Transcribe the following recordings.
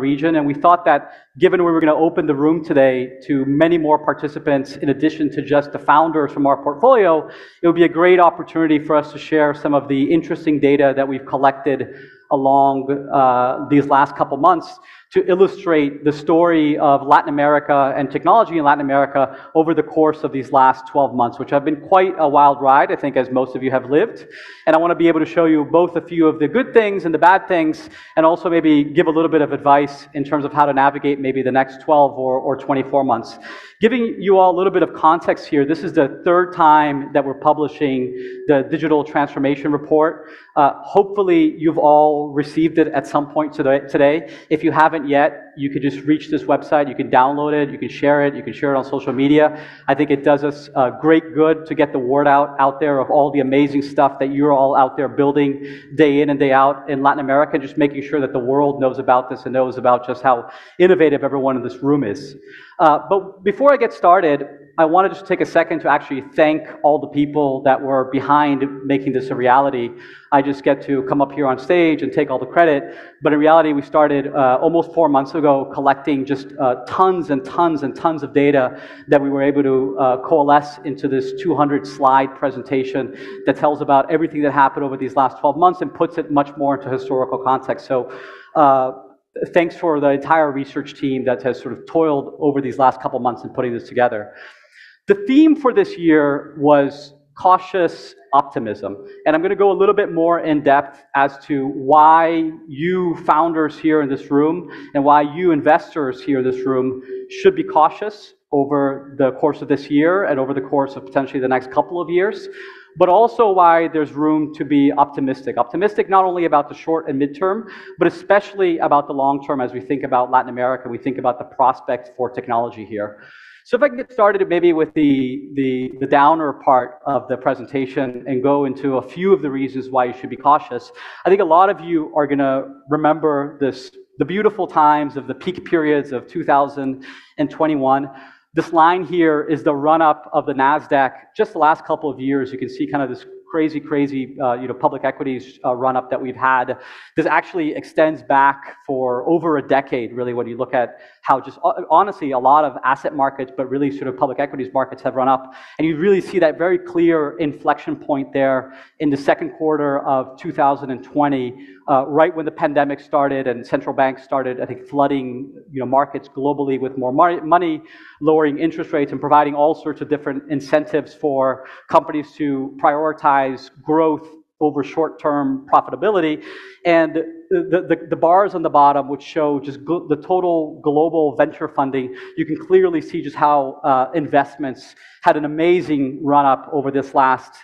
region, and we thought that given we were going to open the room today to many more participants in addition to just the founders from our portfolio, it would be a great opportunity for us to share some of the interesting data that we've collected along these last couple months to illustrate the story of Latin America and technology in Latin America over the course of these last 12 months, which have been quite a wild ride, I think, as most of you have lived. And I want to be able to show you both a few of the good things and the bad things, and also maybe give a little bit of advice in terms of how to navigate maybe the next 12 or 24 months. Giving you all a little bit of context here, this is the third time that we're publishing the Digital Transformation Report. Hopefully you've all received it at some point today. If you haven't yet, you could just reach this website, you can download it, you can share it on social media. I think it does us great good to get the word out there of all the amazing stuff that you're all out there building day in and day out in Latin America, just making sure that the world knows about this and knows about just how innovative everyone in this room is. But before I get started, I want to just take a second to actually thank all the people that were behind making this a reality. I just get to come up here on stage and take all the credit, but in reality we started almost 4 months ago collecting just tons and tons and tons of data that we were able to coalesce into this 200-slide presentation that tells about everything that happened over these last 12 months and puts it much more into historical context. So thanks for the entire research team that has sort of toiled over these last couple months in putting this together. The theme for this year was cautious optimism, and I'm going to go a little bit more in depth as to why you founders here in this room and why you investors here in this room should be cautious over the course of this year and over the course of potentially the next couple of years, but also why there's room to be optimistic. Optimistic not only about the short and midterm, but especially about the long term as we think about Latin America, we think about the prospect for technology here. So if I can get started maybe with the downer part of the presentation and go into a few of the reasons why you should be cautious. I think a lot of you are going to remember the beautiful times of the peak periods of 2021. This line here is the run-up of the NASDAQ just the last couple of years. You can see kind of this crazy public equities run-up that we've had. This actually extends back for over a decade, really, when you look at how just honestly a lot of asset markets, but really sort of public equities markets have run up. And you really see that very clear inflection point there in the second quarter of 2020, right when the pandemic started and central banks started, I think, flooding markets globally with more money, lowering interest rates, and providing all sorts of different incentives for companies to prioritize growth over short-term profitability. And the bars on the bottom, which show just the total global venture funding, you can clearly see just how investments had an amazing run-up over this last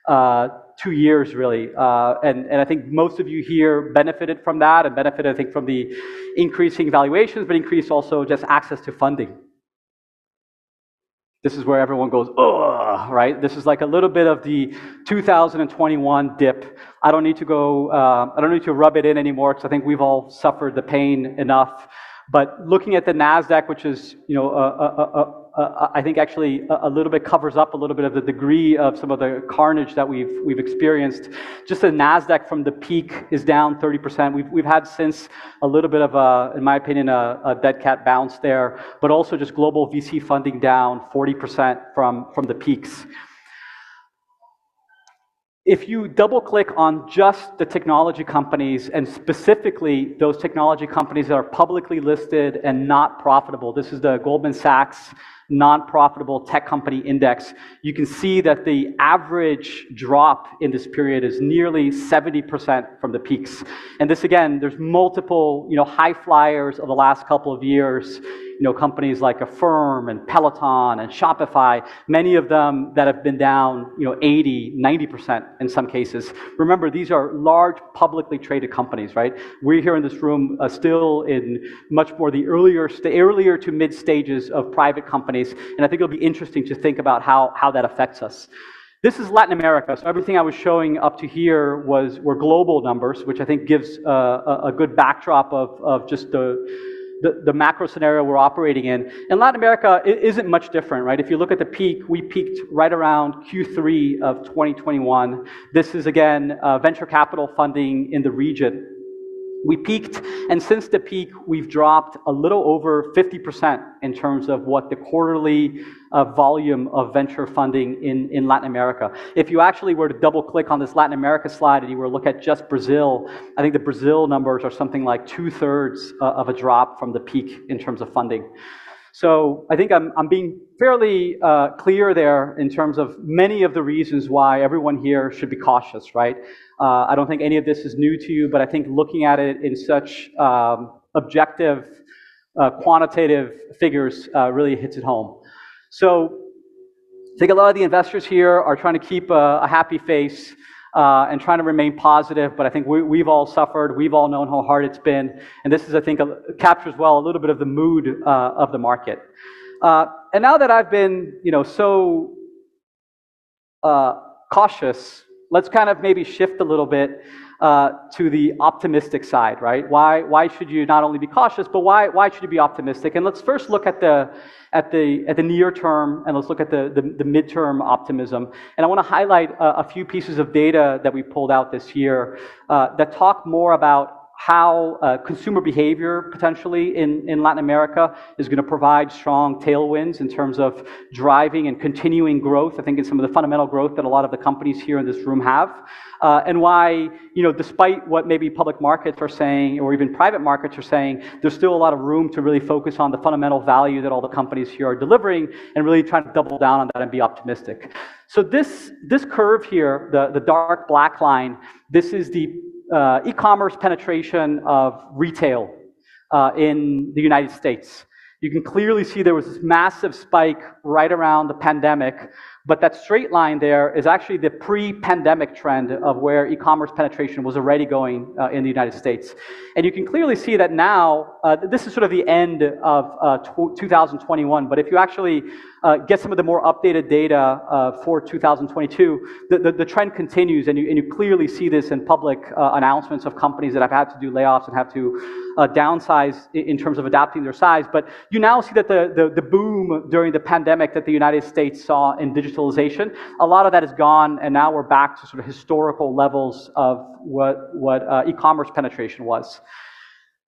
2 years, really. And I think most of you here benefited from that and benefited, I think, from the increasing valuations, but increased also just access to funding. This is where everyone goes, ugh, right? This is like a little bit of the 2021 dip. I don't need to rub it in anymore because I think we've all suffered the pain enough. But looking at the NASDAQ, which is, I think actually a little bit covers up a little bit of the degree of some of the carnage that we've experienced. Just the NASDAQ from the peak is down 30%. We've had since a little bit of a, in my opinion, a dead cat bounce there, but also just global VC funding down 40% from the peaks. If you double click on just the technology companies, and specifically those technology companies that are publicly listed and not profitable, this is the Goldman Sachs non-profitable tech company index, you can see that the average drop in this period is nearly 70% from the peaks. And this, again, there's multiple high flyers of the last couple of years, companies like Affirm and Peloton and Shopify, many of them that have been down 80, 90% in some cases. Remember, these are large publicly traded companies, right? We're here in this room still in much more the earlier to mid stages of private companies, and I think it'll be interesting to think about how that affects us. This is Latin America, so everything I was showing up to here were global numbers, which I think gives a good backdrop of just the macro scenario we're operating in. And Latin America isn't much different, right? If you look at the peak, we peaked right around Q3 of 2021. This is, again, venture capital funding in the region. We peaked, and since the peak, we've dropped a little over 50% in terms of what the quarterly volume of venture funding in Latin America. If you actually were to double click on this Latin America slide and you were to look at just Brazil, I think the Brazil numbers are something like 2/3 of a drop from the peak in terms of funding. So I think I'm being fairly clear there in terms of many of the reasons why everyone here should be cautious, right? I don't think any of this is new to you, but I think looking at it in such objective, quantitative figures really hits it home. So I think a lot of the investors here are trying to keep a happy face and trying to remain positive, but I think we've all suffered, we've all known how hard it's been, and this is, I think, captures well a little bit of the mood of the market. And now that I've been, so cautious, let's kind of maybe shift a little bit to the optimistic side, right? Why should you not only be cautious, but why should you be optimistic? And let's first look at the near term, and let's look at the midterm optimism. And I want to highlight a few pieces of data that we pulled out this year that talk more about how consumer behavior potentially in Latin America is going to provide strong tailwinds in terms of driving and continuing growth, I think in some of the fundamental growth that a lot of the companies here in this room have. And why, despite what maybe public markets are saying, or even private markets are saying, there's still a lot of room to really focus on the fundamental value that all the companies here are delivering and really try to double down on that and be optimistic. So this curve here, the dark black line, this is the e-commerce penetration of retail in the United States. You can clearly see there was this massive spike right around the pandemic, but that straight line there is actually the pre-pandemic trend of where e-commerce penetration was already going in the United States. And you can clearly see that now, this is sort of the end of 2021, but if you actually get some of the more updated data for 2022, the trend continues, and you clearly see this in public announcements of companies that have had to do layoffs and have to downsize in terms of adapting their size. But you now see that the boom during the pandemic that the United States saw in digitalization, a lot of that is gone, and now we're back to sort of historical levels of what e-commerce penetration was.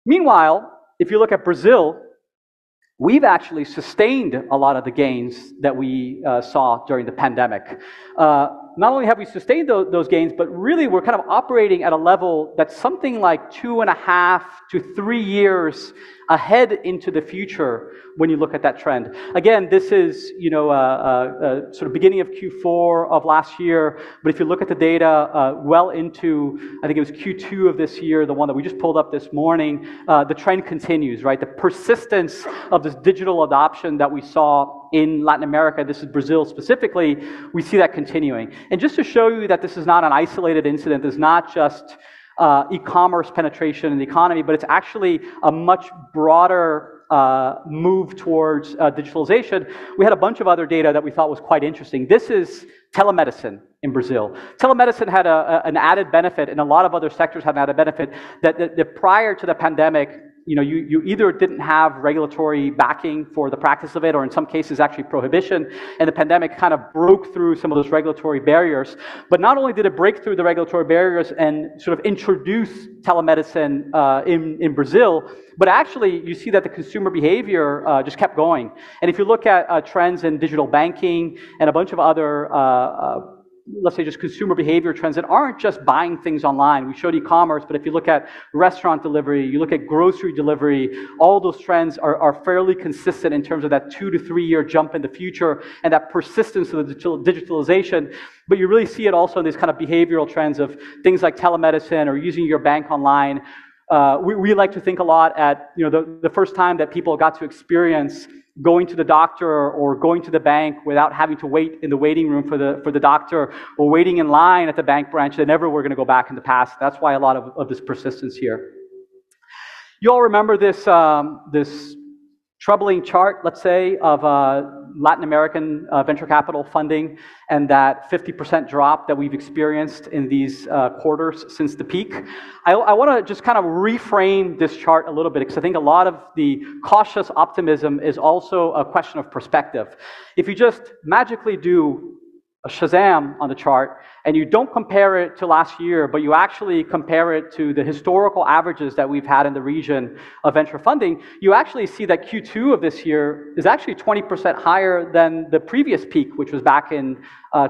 Meanwhile, if you look at Brazil, we've actually sustained a lot of the gains that we saw during the pandemic. Not only have we sustained those gains, but really we're kind of operating at a level that's something like 2.5 to 3 years ahead into the future when you look at that trend. Again, this is sort of beginning of Q4 of last year, but if you look at the data well into, I think it was Q2 of this year, the one that we just pulled up this morning, the trend continues, right? The persistence of this digital adoption that we saw in Latin America, this is Brazil specifically, we see that continuing. And just to show you that this is not an isolated incident, it's not just e-commerce penetration in the economy, but it's actually a much broader move towards digitalization. We had a bunch of other data that we thought was quite interesting. This is telemedicine in Brazil. Telemedicine had an added benefit, and a lot of other sectors had an added benefit, that prior to the pandemic, you either didn't have regulatory backing for the practice of it, or in some cases actually prohibition, and the pandemic kind of broke through some of those regulatory barriers. But not only did it break through the regulatory barriers and sort of introduce telemedicine in Brazil, but actually you see that the consumer behavior just kept going. And if you look at trends in digital banking and a bunch of other let's say just consumer behavior trends that aren't just buying things online. We showed e-commerce, but if you look at restaurant delivery, you look at grocery delivery, all those trends are fairly consistent in terms of that 2 to 3 year jump in the future and that persistence of the digitalization. But you really see it also in these kind of behavioral trends of things like telemedicine or using your bank online. We like to think a lot at the first time that people got to experience going to the doctor or going to the bank without having to wait in the waiting room for the doctor or waiting in line at the bank branch. They never were going to go back in the past. That's why a lot of this persistence here. You all remember this this troubling chart, let's say, of Latin American venture capital funding and that 50% drop that we've experienced in these quarters since the peak. I want to just kind of reframe this chart a little bit because I think a lot of the cautious optimism is also a question of perspective. If you just magically do Shazam on the chart, and you don't compare it to last year, but you actually compare it to the historical averages that we've had in the region of venture funding, you actually see that Q2 of this year is actually 20% higher than the previous peak, which was back in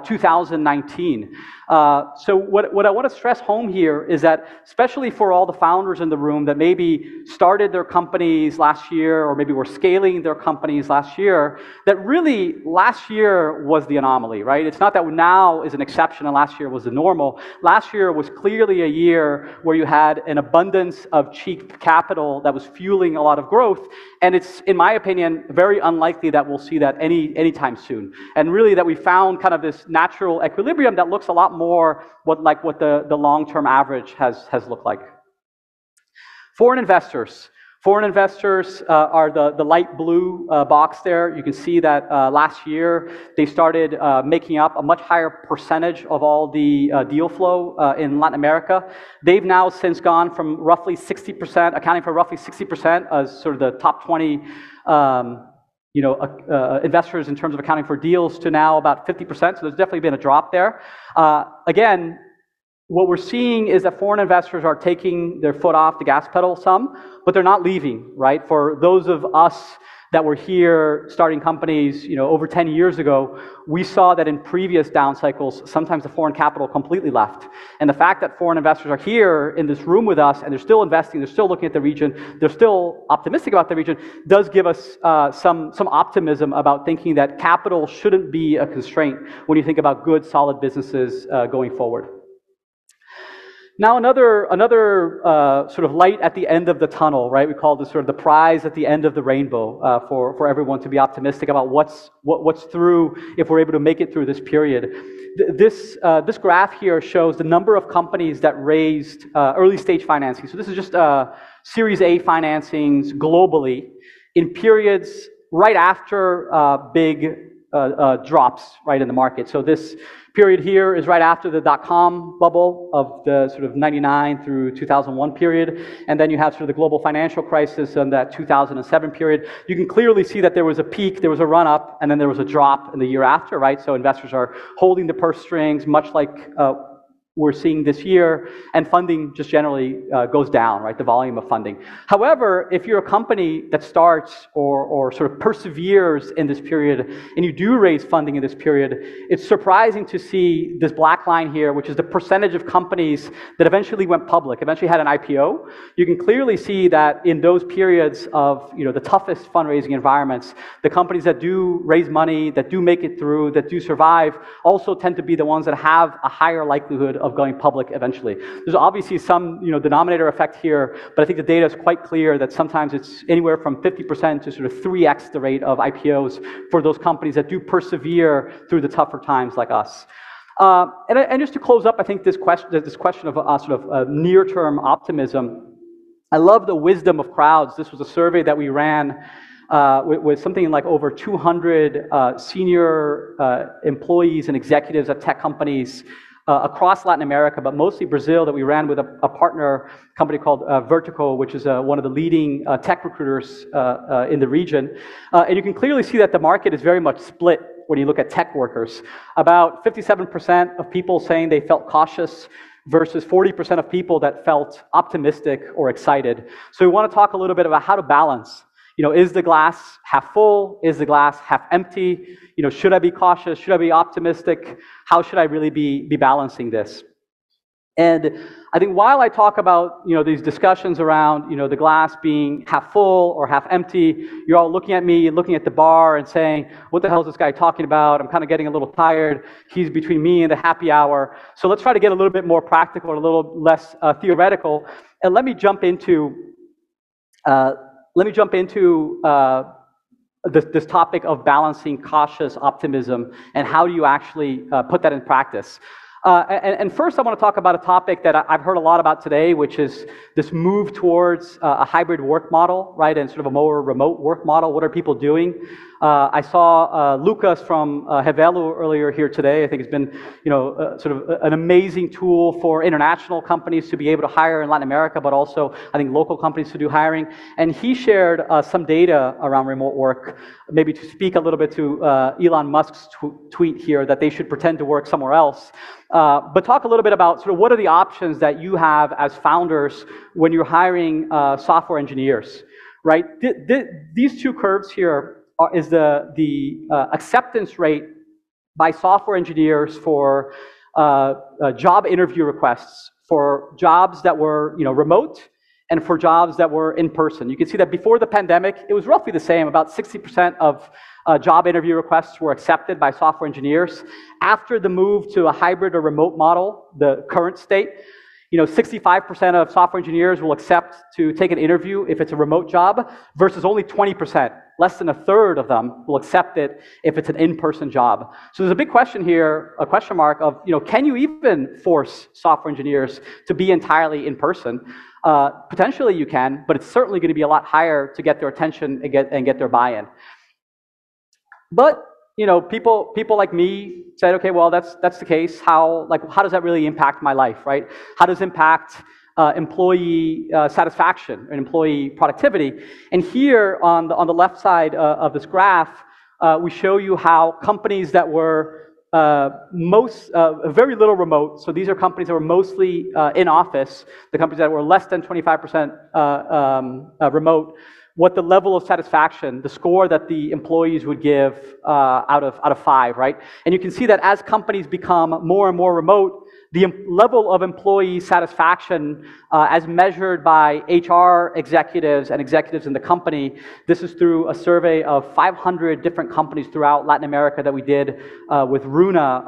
2019. So what I want to stress home here is that, especially for all the founders in the room that maybe started their companies last year, or maybe were scaling their companies last year, that really last year was the anomaly, right? It's not that now is an exception and last year was the normal. Last year was clearly a year where you had an abundance of cheap capital that was fueling a lot of growth, and it's, in my opinion, very unlikely that we'll see that anytime soon. And really that we found kind of this natural equilibrium that looks a lot more like what the long-term average has looked like. Foreign investors. Foreign investors are the light blue box there. You can see that last year they started making up a much higher percentage of all the deal flow in Latin America. They've now since gone from roughly 60%, accounting for roughly 60% as sort of the top 20 investors in terms of accounting for deals, to now about 50%. So there's definitely been a drop there. Again, what we're seeing is that foreign investors are taking their foot off the gas pedal some, but they're not leaving, right? For those of us that were here starting companies, over 10 years ago, we saw that in previous down cycles, sometimes the foreign capital completely left. And the fact that foreign investors are here in this room with us, and they're still investing, they're still looking at the region, they're still optimistic about the region, does give us some optimism about thinking that capital shouldn't be a constraint when you think about good, solid businesses going forward. Now another sort of light at the end of the tunnel, right? We call this sort of the prize at the end of the rainbow for everyone to be optimistic about what's through, if we're able to make it through this period. This graph here shows the number of companies that raised early stage financing. So this is just Series A financings globally in periods right after big drops right in the market. So this period here is right after the dot-com bubble of the sort of 99 through 2001 period, and then you have sort of the global financial crisis and that 2007 period. You can clearly see that there was a peak, there was a run-up, and then there was a drop in the year after, right? So investors are holding the purse strings, much like we're seeing this year, and funding just generally goes down, right? The volume of funding. However, if you're a company that starts or sort of perseveres in this period, and you do raise funding in this period, it's surprising to see this black line here, which is the percentage of companies that eventually went public, eventually had an IPO. You can clearly see that in those periods of the toughest fundraising environments, the companies that do raise money, that do make it through, that do survive, also tend to be the ones that have a higher likelihood of going public eventually. There's obviously some denominator effect here, but I think the data is quite clear that sometimes it's anywhere from 50% to sort of 3x the rate of IPOs for those companies that do persevere through the tougher times like us. And just to close up, I think this question of sort of near-term optimism, I love the wisdom of crowds. This was a survey that we ran with something like over 200 senior employees and executives at tech companies across Latin America, but mostly Brazil, that we ran with a partner company called Vertical, which is one of the leading tech recruiters in the region. And you can clearly see that the market is very much split when you look at tech workers. About 57% of people saying they felt cautious versus 40% of people that felt optimistic or excited. So we want to talk a little bit about how to balance. Is the glass half full? Is the glass half empty? Should I be cautious? Should I be optimistic? How should I really be balancing this? And I think while I talk about these discussions around the glass being half full or half empty, you're all looking at me, looking at the bar, and saying, "What the hell is this guy talking about? I'm kind of getting a little tired. He's between me and the happy hour." So let's try to get a little bit more practical, a little less theoretical, and let me jump into this topic of balancing cautious optimism and how do you actually put that in practice. And first I want to talk about a topic that I've heard a lot about today, which is this move towards a hybrid work model, right, and sort of a more remote work model. What are people doing? I saw Lucas from Revelo earlier here today. I think it's been, sort of an amazing tool for international companies to be able to hire in Latin America, but also I think local companies to do hiring. And he shared some data around remote work, maybe to speak a little bit to Elon Musk's tweet here that they should pretend to work somewhere else. But talk a little bit about sort of what are the options that you have as founders when you're hiring software engineers, right? These two curves here is the acceptance rate by software engineers for job interview requests for jobs that were remote and for jobs that were in person. You can see that before the pandemic, it was roughly the same. About 60% of job interview requests were accepted by software engineers. After the move to a hybrid or remote model, the current state, 65% of software engineers will accept to take an interview if it's a remote job, versus only 20%. Less than a third of them will accept it if it's an in-person job. So there's a big question here, a question mark of, can you even force software engineers to be entirely in person? Potentially you can, but it's certainly going to be a lot higher to get their attention and get their buy-in. But people like me said, okay, well, that's the case. How does that really impact my life, right? How does it impact employee satisfaction and employee productivity? And here on the left side of this graph, we show you how companies that were very little remote, so these are companies that were mostly in office, the companies that were less than 25% remote, what the level of satisfaction, the score that the employees would give out of 5, right? And you can see that as companies become more and more remote, the level of employee satisfaction as measured by HR executives and executives in the company, this is through a survey of 500 different companies throughout Latin America that we did with Runa,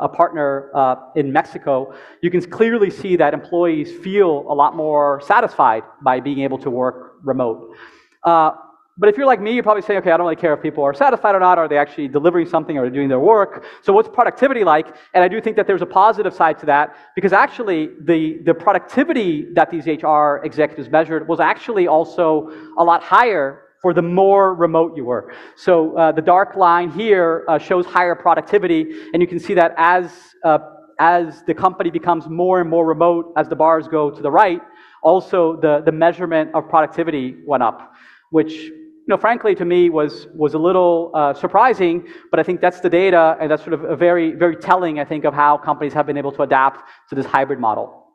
a partner in Mexico. You can clearly see that employees feel a lot more satisfied by being able to work remote. But if you're like me, you're probably saying, okay, I don't really care if people are satisfied or not. Are they actually delivering something or doing their work? So what's productivity like? And I do think that there's a positive side to that, because actually the productivity that these HR executives measured was actually also a lot higher for the more remote you were. So the dark line here shows higher productivity, and you can see that as the company becomes more and more remote, as the bars go to the right, also the measurement of productivity went up, which frankly to me was a little surprising, but I think that's the data, and that's sort of a very, very telling, I think, of how companies have been able to adapt to this hybrid model.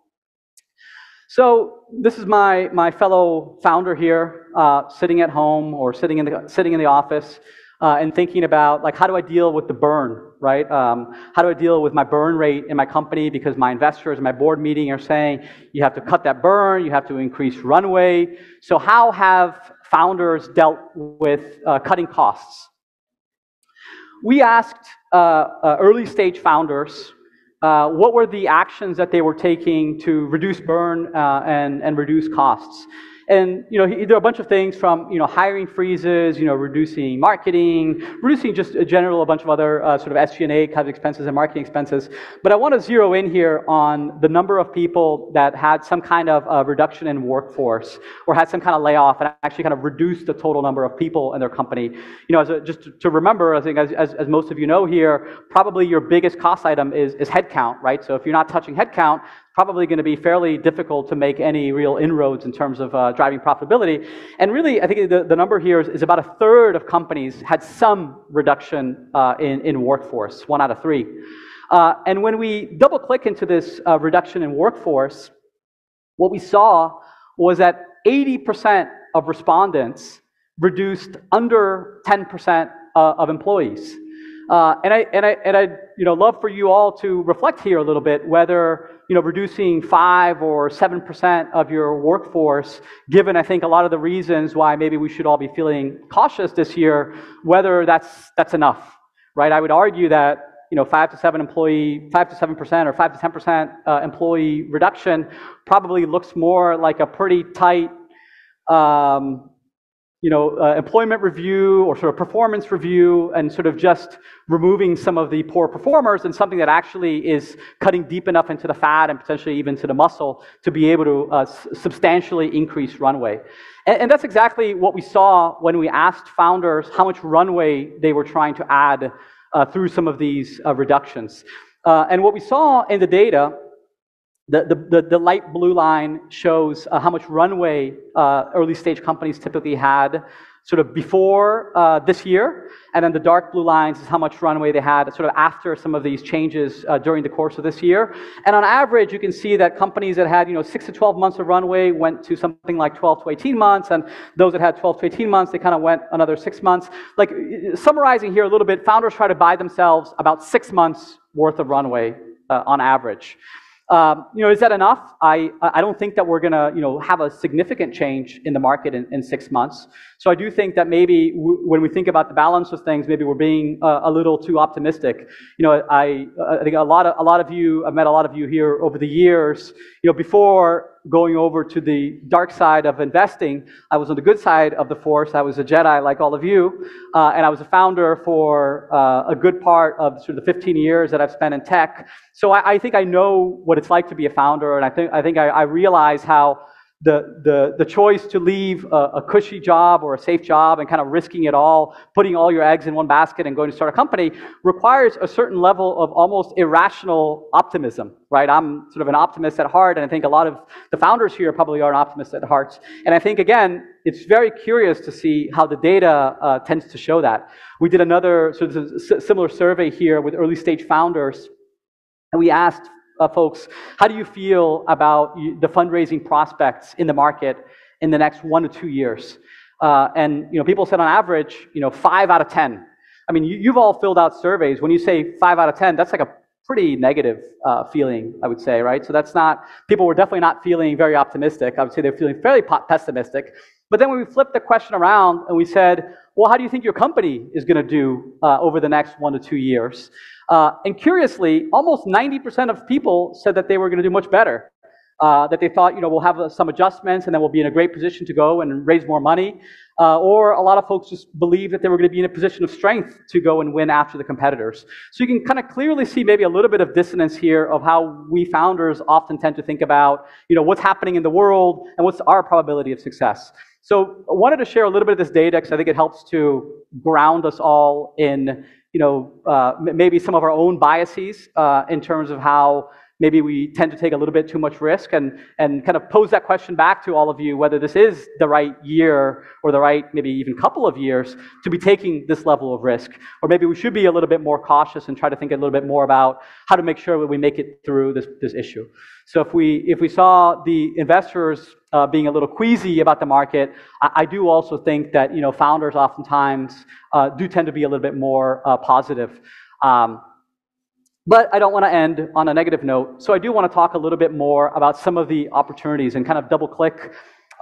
So this is my fellow founder here, sitting at home or sitting in the office, and thinking about, like, how do I deal with the burn, right? How do I deal with my burn rate in my company, because my investors in my board meeting are saying you have to cut that burn, you have to increase runway. So how have founders dealt with cutting costs? We asked early stage founders what were the actions that they were taking to reduce burn and reduce costs. And there are a bunch of things from hiring freezes, reducing marketing, reducing just a bunch of other sort of SG&A kind of expenses and marketing expenses. But I want to zero in here on the number of people that had some kind of reduction in workforce or had some kind of layoff and actually kind of reduced the total number of people in their company. Just to remember, I think as most of you know here, probably your biggest cost item is headcount, right? So if you're not touching headcount, probably going to be fairly difficult to make any real inroads in terms of driving profitability. And really, I think the number here is about a third of companies had some reduction in workforce, 1 out of 3. And when we double click into this reduction in workforce, what we saw was that 80% of respondents reduced under 10% of employees. And I'd love for you all to reflect here a little bit whether reducing 5 or 7% of your workforce, given I think a lot of the reasons why maybe we should all be feeling cautious this year, whether that's enough, right? I would argue that 5 to 7% or 5 to 10% employee reduction probably looks more like a pretty tight employment review or sort of performance review and sort of just removing some of the poor performers, and something that actually is cutting deep enough into the fat and potentially even to the muscle to be able to substantially increase runway. And that's exactly what we saw when we asked founders how much runway they were trying to add through some of these reductions. And what we saw in the data, the light blue line shows how much runway early stage companies typically had sort of before this year, and then the dark blue lines is how much runway they had sort of after some of these changes during the course of this year. And on average, you can see that companies that had 6 to 12 months of runway went to something like 12 to 18 months, and those that had 12 to 18 months, they kind of went another 6 months. Like, summarizing here a little bit, founders try to buy themselves about 6 months worth of runway on average. Is that enough? I don't think that we're going to have a significant change in the market in 6 months. So I do think that maybe when we think about the balance of things, maybe we're being a little too optimistic. I think a lot of you, I've met a lot of you here over the years. Before going over to the dark side of investing, I was on the good side of the force. I was a Jedi like all of you, and I was a founder for a good part of sort of the 15 years that I've spent in tech. So I think I know what it's like to be a founder, and I think I realize how the choice to leave a cushy job or a safe job and kind of risking it all, putting all your eggs in one basket and going to start a company, requires a certain level of almost irrational optimism, right? I'm sort of an optimist at heart, and I think a lot of the founders here probably are an optimist at heart. And I think, again, it's very curious to see how the data tends to show that. We did another sort of similar survey here with early stage founders, and we asked folks, how do you feel about the fundraising prospects in the market in the next 1 to 2 years? And people said on average, 5 out of 10. I mean, you've all filled out surveys. When you say 5 out of 10, that's like a pretty negative feeling, I would say, right? So that's not, people were definitely not feeling very optimistic. I would say they're feeling fairly pessimistic. But then when we flipped the question around and we said, well, how do you think your company is going to do over the next 1 to 2 years? And curiously, almost 90% of people said that they were going to do much better. That they thought, we'll have some adjustments and then we'll be in a great position to go and raise more money. Or a lot of folks just believe that they were going to be in a position of strength to go and win after the competitors. So you can kind of clearly see maybe a little bit of dissonance here of how we founders often tend to think about, what's happening in the world and what's our probability of success. So I wanted to share a little bit of this data because I think it helps to ground us all in, maybe some of our own biases in terms of how maybe we tend to take a little bit too much risk, and kind of pose that question back to all of you, whether this is the right year or the right maybe even couple of years to be taking this level of risk. Or maybe we should be a little bit more cautious and try to think a little bit more about how to make sure that we make it through this issue. So if we saw the investors being a little queasy about the market, I do also think that founders oftentimes do tend to be a little bit more positive. But I don't want to end on a negative note, so I do want to talk a little bit more about some of the opportunities and kind of double-click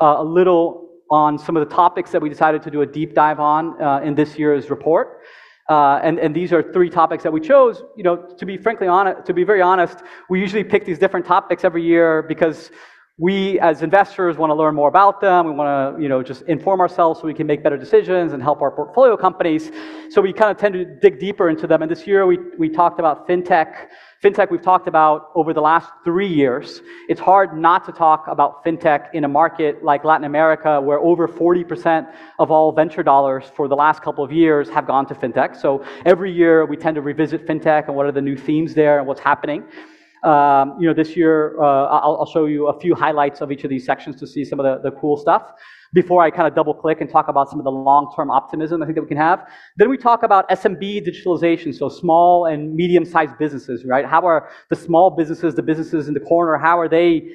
a little on some of the topics that we decided to do a deep dive on in this year's report. And these are 3 topics that we chose. To be frankly honest, to be very honest, we usually pick these different topics every year because we, as investors, want to learn more about them. We want to, just inform ourselves so we can make better decisions and help our portfolio companies. So we kind of tend to dig deeper into them. And this year, we talked about fintech. Fintech we've talked about over the last 3 years. It's hard not to talk about fintech in a market like Latin America, where over 40% of all venture dollars for the last couple of years have gone to fintech. So every year, we tend to revisit fintech and what are the new themes there and what's happening. This year, I'll show you a few highlights of each of these sections to see some of the cool stuff before I kind of double click and talk about some of the long-term optimism I think that we can have. Then we talk about Smb Digitalization, so small and medium-sized businesses, right? How are the small businesses, the businesses in the corner, how are they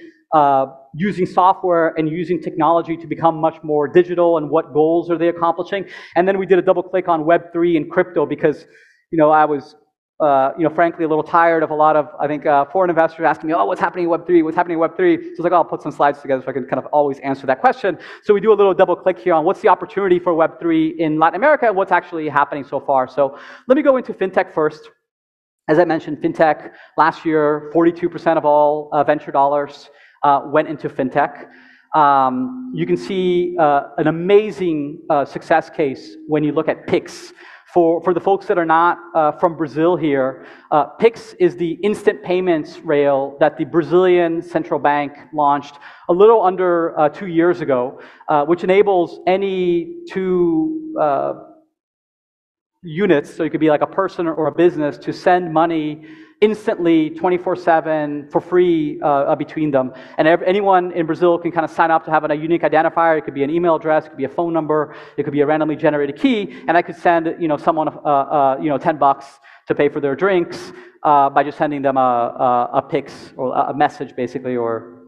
using software and using technology to become much more digital, and what goals are they accomplishing? And then we did a double click on Web3 and crypto because, I was frankly, a little tired of a lot of, I think, foreign investors asking me, what's happening in Web3? What's happening in Web3? So I was like, I'll put some slides together so I can kind of always answer that question. So we do a little double click here on what's the opportunity for Web3 in Latin America and what's actually happening so far. So let me go into fintech first. As I mentioned, fintech, last year, 42% of all venture dollars went into fintech. You can see an amazing success case when you look at Pix. For the folks that are not from Brazil here, Pix is the instant payments rail that the Brazilian central bank launched a little under 2 years ago, which enables any two units, so it could be like a person or a business, to send money instantly 24/7 for free between them. And anyone in Brazil can kind of sign up to have a unique identifier. It could be an email address, it could be a phone number, it could be a randomly generated key, and I could send someone $10 to pay for their drinks by just sending them a Pix or a message basically, or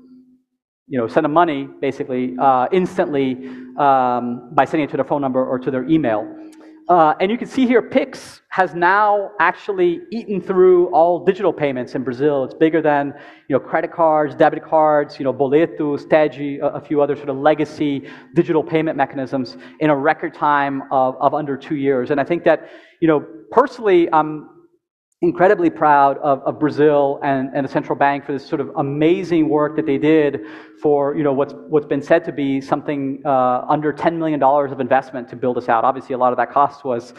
send them money basically instantly by sending it to their phone number or to their email. And you can see here, Pix has now actually eaten through all digital payments in Brazil. It's bigger than credit cards, debit cards, boletos, TED, a few other sort of legacy digital payment mechanisms in a record time of under 2 years. And I think that personally, I'm incredibly proud of Brazil and the central bank for this sort of amazing work that they did for what's been said to be something under $10 million of investment to build this out. Obviously, a lot of that cost was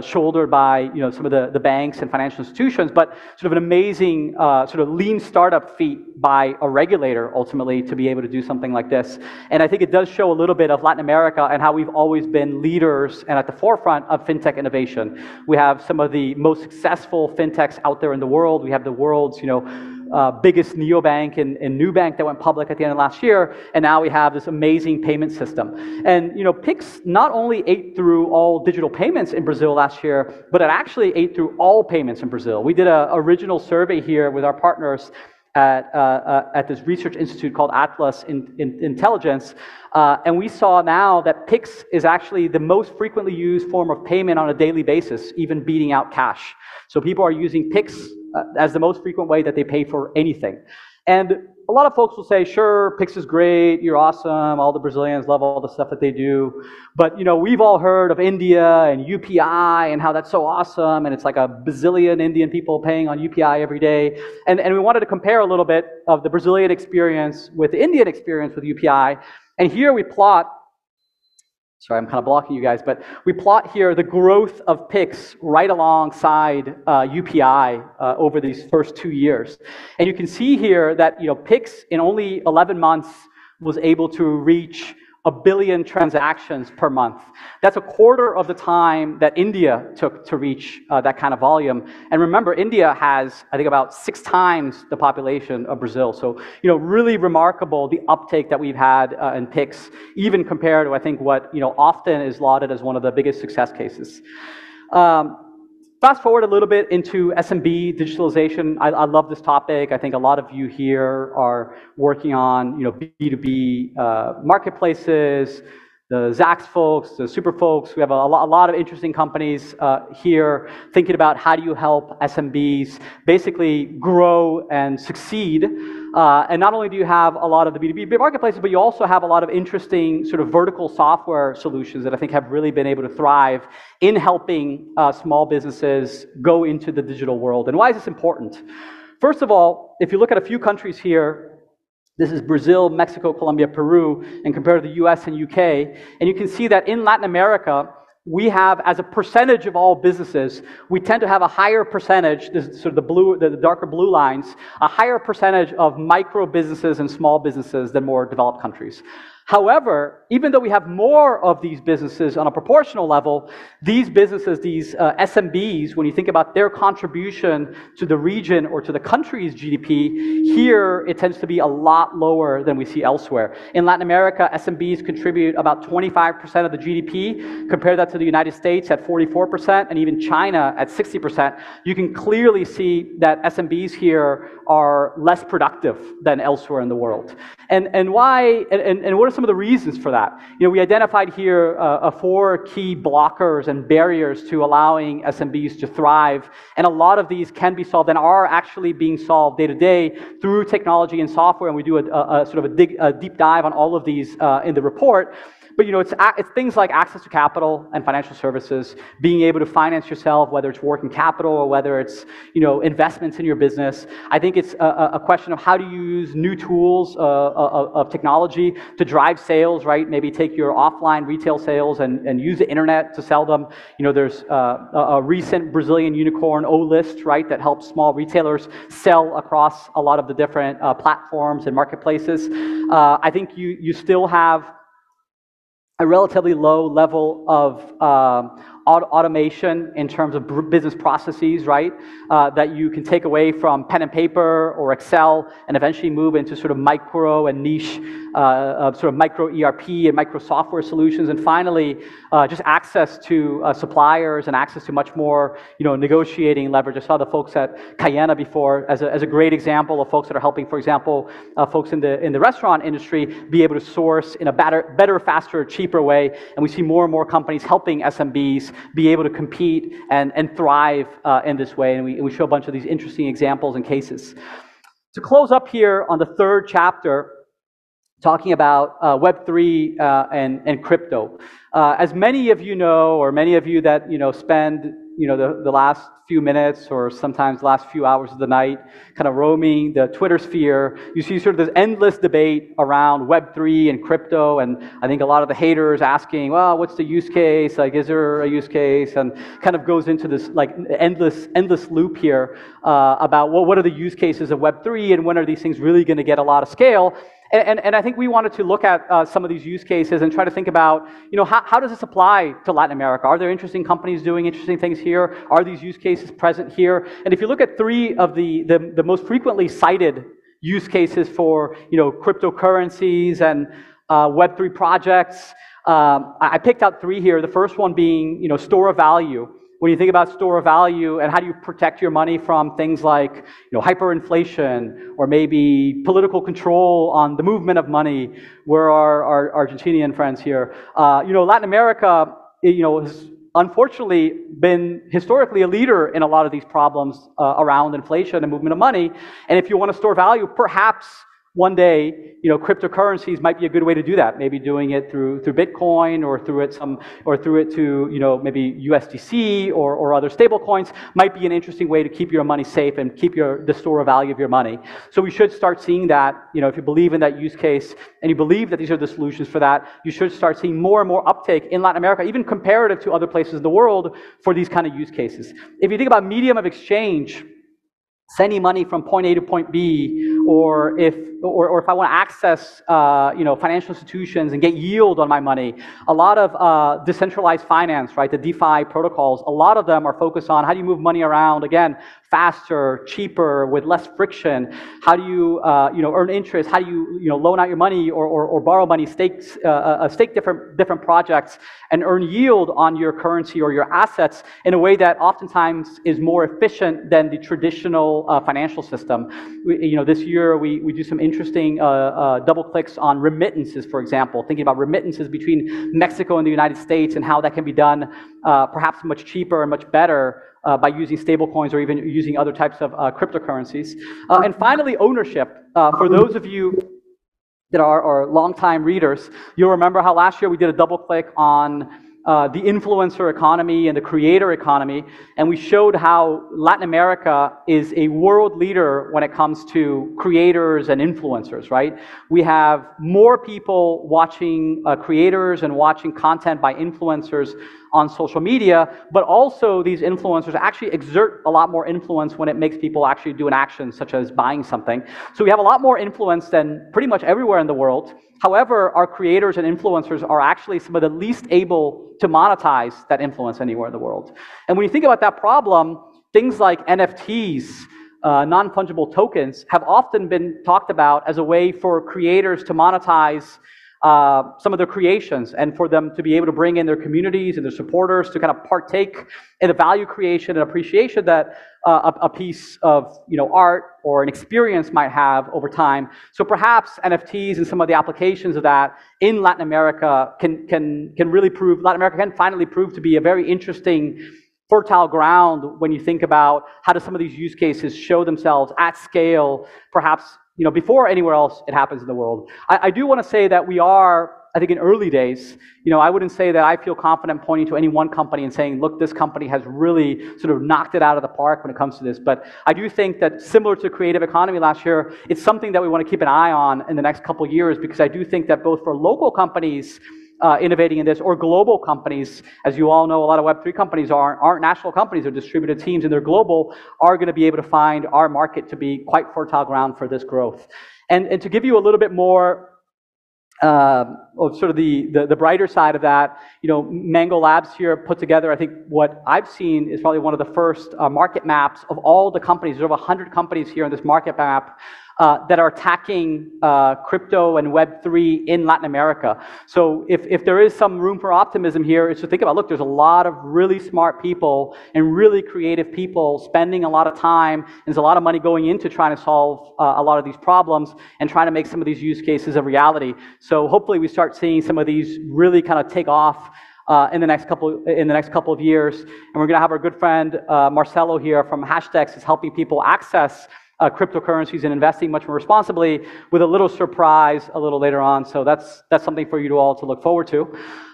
shouldered by some of the banks and financial institutions, but sort of an amazing sort of lean startup feat by a regulator ultimately to be able to do something like this. And I think it does show a little bit of Latin America and how we've always been leaders and at the forefront of fintech innovation. We have some of the most successful fintechs out there in the world. We have the world's biggest neobank and Nubank that went public at the end of last year, and now we have this amazing payment system. And Pix not only ate through all digital payments in Brazil last year, but it actually ate through all payments in Brazil. We did an original survey here with our partners at this research institute called Atlas Intelligence, and we saw now that Pix is actually the most frequently used form of payment on a daily basis, even beating out cash. So people are using Pix as the most frequent way that they pay for anything. And a lot of folks will say, sure, Pix is great, you're awesome, all the Brazilians love all the stuff that they do, but we've all heard of India and UPI and how that's so awesome, and it's like a bazillion Indian people paying on UPI every day. And we wanted to compare a little bit of the Brazilian experience with the Indian experience with UPI. And here we plot, sorry, I'm kind of blocking you guys, but we plot here the growth of Pix right alongside UPI over these first 2 years. And you can see here that Pix in only 11 months was able to reach 1 billion transactions per month. That's a quarter of the time that India took to reach that kind of volume. And remember, India has, I think, about 6 times the population of Brazil. So, really remarkable the uptake that we've had in Pix, even compared to, I think, what often is lauded as one of the biggest success cases. Fast forward a little bit into SMB digitalization. I love this topic. I think a lot of you here are working on B2B marketplaces, the Zax folks, the Super folks. We have a lot of interesting companies here thinking about how do you help SMBs basically grow and succeed. And not only do you have a lot of the B2B marketplaces, but you also have a lot of interesting sort of vertical software solutions that I think have really been able to thrive in helping small businesses go into the digital world. And why is this important? First of all, if you look at a few countries here, this is Brazil, Mexico, Colombia, Peru, and compared to the US and UK. And you can see that in Latin America, we have, as a percentage of all businesses, we tend to have a higher percentage, this is sort of the darker blue lines, a higher percentage of micro businesses and small businesses than more developed countries. However, even though we have more of these businesses on a proportional level, these businesses, these SMBs, when you think about their contribution to the region or to the country's GDP, here it tends to be a lot lower than we see elsewhere. In Latin America, SMBs contribute about 25% of the GDP. Compare that to the United States at 44%, and even China at 60%. You can clearly see that SMBs here are less productive than elsewhere in the world. And why? And what are some of the reasons for that? We identified here 4 key blockers and barriers to allowing SMBs to thrive, and a lot of these can be solved and are actually being solved day to day through technology and software. And we do a sort of a deep dive on all of these in the report. But it's things like access to capital and financial services, being able to finance yourself, whether it's working capital or whether it's investments in your business. I think it's a question of how do you use new tools of technology to drive sales, right? Maybe take your offline retail sales and use the internet to sell them. There's a recent Brazilian unicorn, O-List, right, that helps small retailers sell across a lot of the different platforms and marketplaces. I think you still have a relatively low level of automation in terms of business processes, right? That you can take away from pen and paper or Excel and eventually move into sort of micro and niche, sort of micro ERP and micro software solutions. And finally, just access to suppliers and access to much more, negotiating leverage. I saw the folks at Cayena before as a great example of folks that are helping, for example, folks in the restaurant industry be able to source in a better, faster, cheaper way. And we see more and more companies helping SMBs be able to compete and thrive in this way. And we show a bunch of these interesting examples and cases. To close up here on the third chapter, talking about Web3 and crypto. As many of you know, or many of you that spend the last few minutes or sometimes the last few hours of the night kind of roaming the Twitter sphere, you see sort of this endless debate around Web3 and crypto, and I think a lot of the haters asking, well, what's the use case? Like, is there a use case? And kind of goes into this like endless loop here about, well, what are the use cases of Web3 and when are these things really going to get a lot of scale? And I think we wanted to look at some of these use cases and try to think about, how does this apply to Latin America? Are there interesting companies doing interesting things here? Are these use cases present here? And if you look at three of the most frequently cited use cases for, cryptocurrencies and Web3 projects, I picked out three here. The first one being, store of value. When you think about store of value and how do you protect your money from things like hyperinflation or maybe political control on the movement of money, where our Argentinian friends here, Latin America, has unfortunately been historically a leader in a lot of these problems around inflation and movement of money. And if you want to store value, perhaps one day, cryptocurrencies might be a good way to do that. Maybe doing it through Bitcoin or through it to maybe USDC or other stable coins might be an interesting way to keep your money safe and keep the store of value of your money. So we should start seeing that. If you believe in that use case and you believe that these are the solutions for that, you should start seeing more and more uptake in Latin America, even comparative to other places in the world, for these kind of use cases. If you think about medium of exchange, sending money from point A to point B, or if I want to access financial institutions and get yield on my money, a lot of decentralized finance, right, the DeFi protocols, a lot of them are focused on how do you move money around, again, faster, cheaper, with less friction. How do you earn interest? How do you loan out your money or borrow money, stake different projects and earn yield on your currency or your assets in a way that oftentimes is more efficient than the traditional financial system. This year we do some interesting double clicks on remittances, for example, thinking about remittances between Mexico and the United States and how that can be done perhaps much cheaper and much better by using stablecoins or even using other types of cryptocurrencies. And finally, ownership. For those of you that are longtime readers, you'll remember how last year we did a double click on the influencer economy and the creator economy, and we showed how Latin America is a world leader when it comes to creators and influencers, right? We have more people watching creators and watching content by influencers on social media, but also these influencers actually exert a lot more influence when it makes people actually do an action such as buying something. So we have a lot more influence than pretty much everywhere in the world. However, our creators and influencers are actually some of the least able to monetize that influence anywhere in the world. And when you think about that problem, things like NFTs, non-fungible tokens, have often been talked about as a way for creators to monetize some of their creations and for them to be able to bring in their communities and their supporters to kind of partake in the value creation and appreciation that a piece of art or an experience might have over time. So perhaps NFTs and some of the applications of that in Latin America can really prove, Latin America can finally prove to be a very interesting fertile ground when you think about how do some of these use cases show themselves at scale, perhaps before anywhere else it happens in the world. I do want to say that we are I think in early days, I wouldn't say that I feel confident pointing to any one company and saying, look, this company has really sort of knocked it out of the park when it comes to this. But I do think that similar to creative economy last year, it's something that we want to keep an eye on in the next couple of years, because I do think that both for local companies innovating in this, or global companies, as you all know, a lot of Web3 companies aren't national companies, they're distributed teams, and they're global, are going to be able to find our market to be quite fertile ground for this growth. And to give you a little bit more of sort of the brighter side of that, Mango Labs here put together, I think what I've seen is probably one of the first market maps of all the companies. There's over 100 companies here in this market map that are attacking crypto and Web3 in Latin America. So if there is some room for optimism here, it's to think about, look, there's a lot of really smart people and really creative people spending a lot of time, and there's a lot of money going into trying to solve a lot of these problems and trying to make some of these use cases a reality. So hopefully we start seeing some of these really kind of take off in the next couple of years. And we're going to have our good friend Marcelo here from Hashdex is helping people access cryptocurrencies and investing much more responsibly, with a little surprise a little later on. So that's something for you all to look forward to.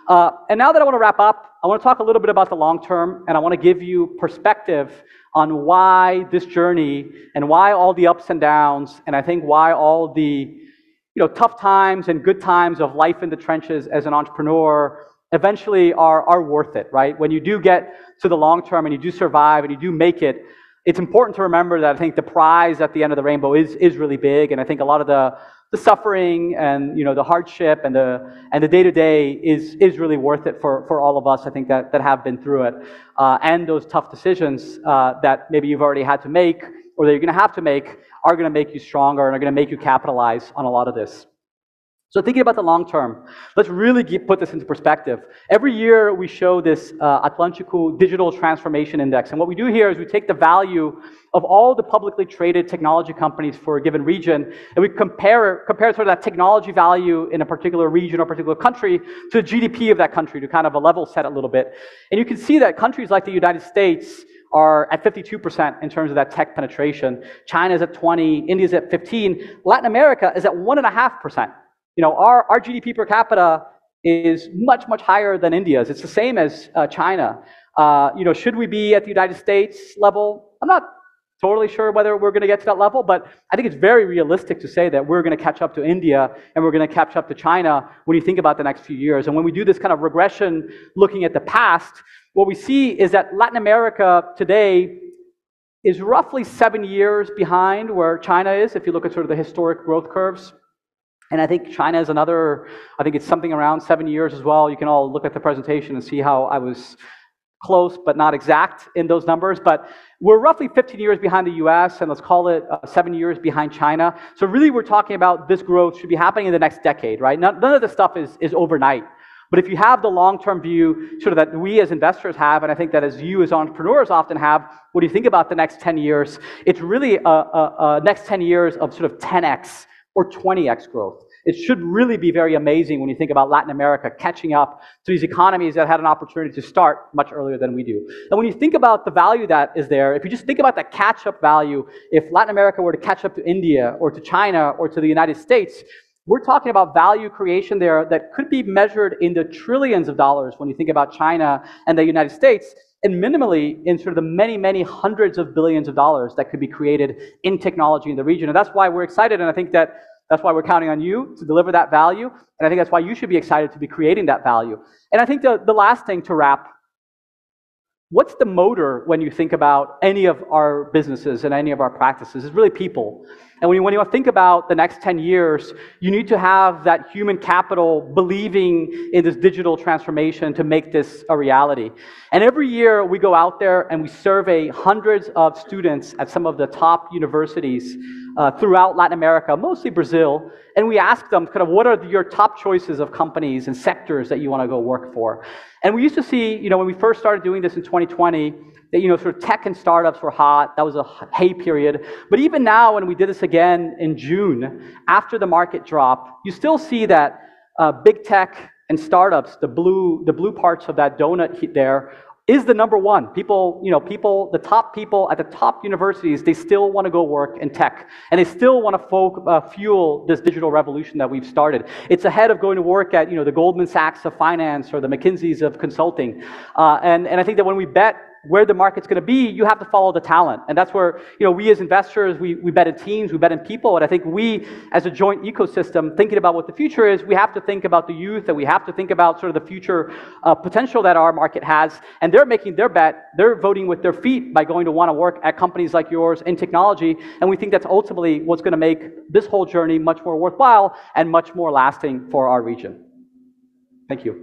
And now that I want to wrap up, I want to talk a little bit about the long term, and I want to give you perspective on why this journey and why all the ups and downs, and I think why all the tough times and good times of life in the trenches as an entrepreneur eventually are worth it, right? When you do get to the long term and you do survive and you do make it, it's important to remember that I think the prize at the end of the rainbow is really big, and I think a lot of the suffering and the hardship and the day-to-day is really worth it for all of us, I think, that have been through it. And those tough decisions that maybe you've already had to make, or that you're going to have to make, are going to make you stronger and are going to make you capitalize on a lot of this. So thinking about the long term, let's really put this into perspective. Every year we show this Atlantico Digital Transformation Index. And what we do here is we take the value of all the publicly traded technology companies for a given region, and we compare sort of that technology value in a particular region or particular country to the GDP of that country, to kind of a level set a little bit. And you can see that countries like the United States are at 52% in terms of that tech penetration. China is at 20%, India is at 15%, Latin America is at 1.5%. Our GDP per capita is much, much higher than India's. It's the same as China. Should we be at the United States level? I'm not totally sure whether we're going to get to that level, but I think it's very realistic to say that we're going to catch up to India and we're going to catch up to China when you think about the next few years. And when we do this kind of regression looking at the past, what we see is that Latin America today is roughly 7 years behind where China is, if you look at sort of the historic growth curves. And I think China is another, I think it's something around 7 years as well. You can all look at the presentation and see how I was close but not exact in those numbers. But we're roughly 15 years behind the US, and let's call it 7 years behind China. So really we're talking about this growth should be happening in the next decade, right? None of this stuff is overnight. But if you have the long-term view sort of that we as investors have, and I think that as you as entrepreneurs often have, when you think about the next 10 years, it's really a next 10 years of sort of 10x or 20x growth. It should really be very amazing when you think about Latin America catching up to these economies that had an opportunity to start much earlier than we do. And when you think about the value that is there, if you just think about the catch-up value, if Latin America were to catch up to India or to China or to the United States, we're talking about value creation there that could be measured in the trillions of dollars when you think about China and the United States, and minimally in sort of the many, many hundreds of billions of dollars that could be created in technology in the region. And that's why we're excited, and I think that's why we're counting on you to deliver that value, and I think that's why you should be excited to be creating that value. And I think the last thing to wrap, what's the motor when you think about any of our businesses and any of our practices? It's really people. And when you think about the next 10 years, you need to have that human capital believing in this digital transformation to make this a reality. And every year we go out there and we survey hundreds of students at some of the top universities throughout Latin America, mostly Brazil, and we ask them kind of what are your top choices of companies and sectors that you want to go work for. And we used to see, when we first started doing this in 2020, that sort of tech and startups were hot. That was a hay period. But even now, when we did this again in June, after the market drop, you still see that big tech and startups, the blue parts of that donut there, is the number one. People, the top people at the top universities, they still want to go work in tech, and they still want to fuel this digital revolution that we've started. It's ahead of going to work at, the Goldman Sachs of finance or the McKinseys of consulting. And I think that when we bet where the market's going to be, you have to follow the talent. And that's where, we as investors, we bet in teams, we bet in people. And I think we, as a joint ecosystem, thinking about what the future is, we have to think about the youth, and we have to think about sort of the future potential that our market has. And they're making their bet. They're voting with their feet by going to want to work at companies like yours in technology. And we think that's ultimately what's going to make this whole journey much more worthwhile and much more lasting for our region. Thank you.